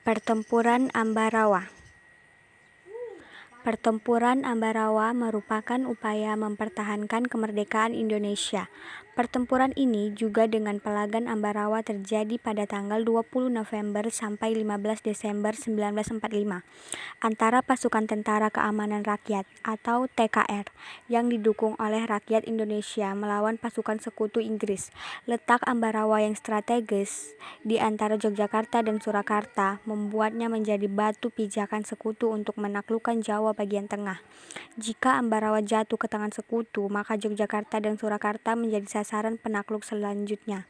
Pertempuran Ambarawa. Pertempuran Ambarawa merupakan upaya mempertahankan kemerdekaan Indonesia. Pertempuran ini juga dengan Pelagan Ambarawa terjadi pada tanggal 20 November sampai 15 Desember 1945 antara pasukan Tentara Keamanan Rakyat atau TKR yang didukung oleh rakyat Indonesia melawan pasukan sekutu Inggris. Letak Ambarawa yang strategis di antara Yogyakarta dan Surakarta membuatnya menjadi batu pijakan sekutu untuk menaklukkan Jawa bagian tengah. Jika Ambarawa jatuh ke tangan sekutu, maka Yogyakarta dan Surakarta menjadi sasaran penakluk selanjutnya.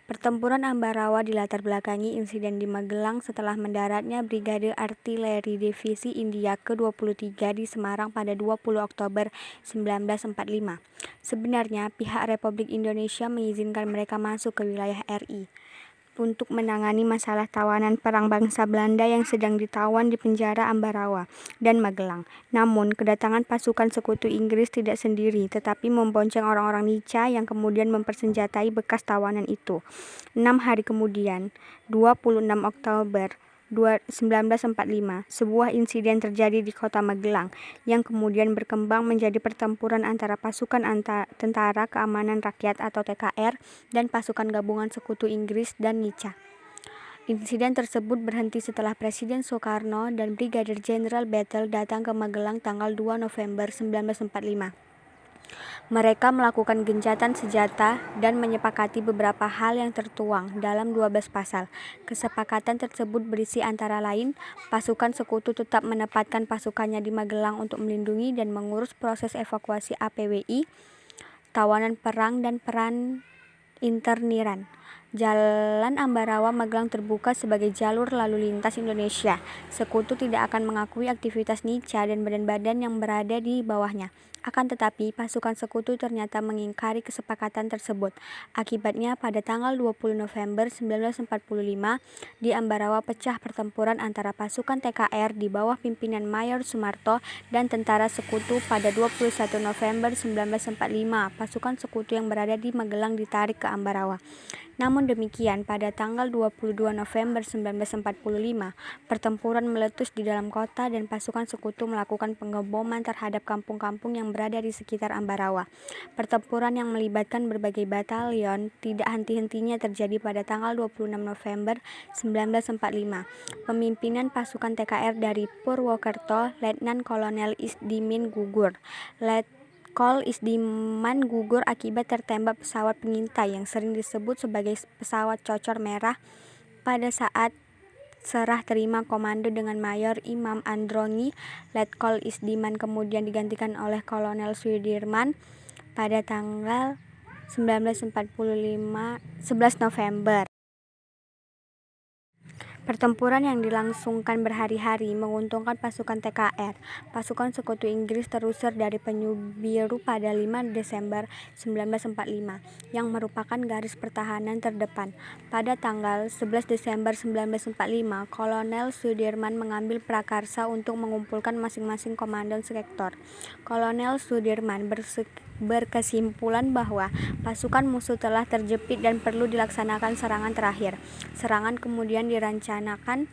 Pertempuran Ambarawa dilatar belakangi insiden di Magelang setelah mendaratnya Brigade Artileri Divisi India ke-23 di Semarang pada 20 Oktober 1945. Sebenarnya, pihak Republik Indonesia mengizinkan mereka masuk ke wilayah RI untuk menangani masalah tawanan perang bangsa Belanda yang sedang ditawan di penjara Ambarawa dan Magelang. Namun, kedatangan pasukan sekutu Inggris tidak sendiri, tetapi membonceng orang-orang Nica yang kemudian mempersenjatai bekas tawanan itu. 6 hari kemudian, 26 Oktober 1945, sebuah insiden terjadi di kota Magelang yang kemudian berkembang menjadi pertempuran antara pasukan Tentara Keamanan Rakyat atau TKR dan pasukan gabungan sekutu Inggris dan Nica. Insiden tersebut berhenti setelah Presiden Soekarno dan Brigadir Jenderal Bethel datang ke Magelang tanggal 2 November 1945. Mereka melakukan gencatan senjata dan menyepakati beberapa hal yang tertuang dalam 12 pasal. Kesepakatan tersebut berisi antara lain, pasukan sekutu tetap menempatkan pasukannya di Magelang untuk melindungi dan mengurus proses evakuasi APWI, tawanan perang dan peran interniran. Jalan Ambarawa Magelang terbuka sebagai jalur lalu lintas Indonesia. Sekutu tidak akan mengakui aktivitas Nica dan badan-badan yang berada di bawahnya. Akan tetapi, pasukan sekutu ternyata mengingkari kesepakatan tersebut. Akibatnya, pada tanggal 20 November 1945, di Ambarawa pecah pertempuran antara pasukan TKR di bawah pimpinan Mayor Sumarto dan tentara sekutu. Pada 21 November 1945, pasukan sekutu yang berada di Magelang ditarik ke Ambarawa. Namun demikian, pada tanggal 22 November 1945, pertempuran meletus di dalam kota dan pasukan sekutu melakukan penggeboman terhadap kampung-kampung yang berada di sekitar Ambarawa. Pertempuran yang melibatkan berbagai batalion tidak henti-hentinya terjadi pada tanggal 26 November 1945. Pemimpinan pasukan TKR dari Purwokerto, Letnan Kolonel Isdimin gugur. Kol Isdiman gugur akibat tertembak pesawat pengintai yang sering disebut sebagai pesawat cocor merah pada saat serah terima komando dengan Mayor Imam Androni. Letkol Isdiman kemudian digantikan oleh Kolonel Sudirman pada tanggal 1945 11 November. Pertempuran yang dilangsungkan berhari-hari menguntungkan pasukan TKR. Pasukan sekutu Inggris terusir dari Penyu Biru pada 5 Desember 1945, yang merupakan garis pertahanan terdepan. Pada tanggal 11 Desember 1945, Kolonel Sudirman mengambil prakarsa untuk mengumpulkan masing-masing komandan sektor. Kolonel Sudirman berkesimpulan bahwa pasukan musuh telah terjepit dan perlu dilaksanakan serangan terakhir. Serangan kemudian direncanakan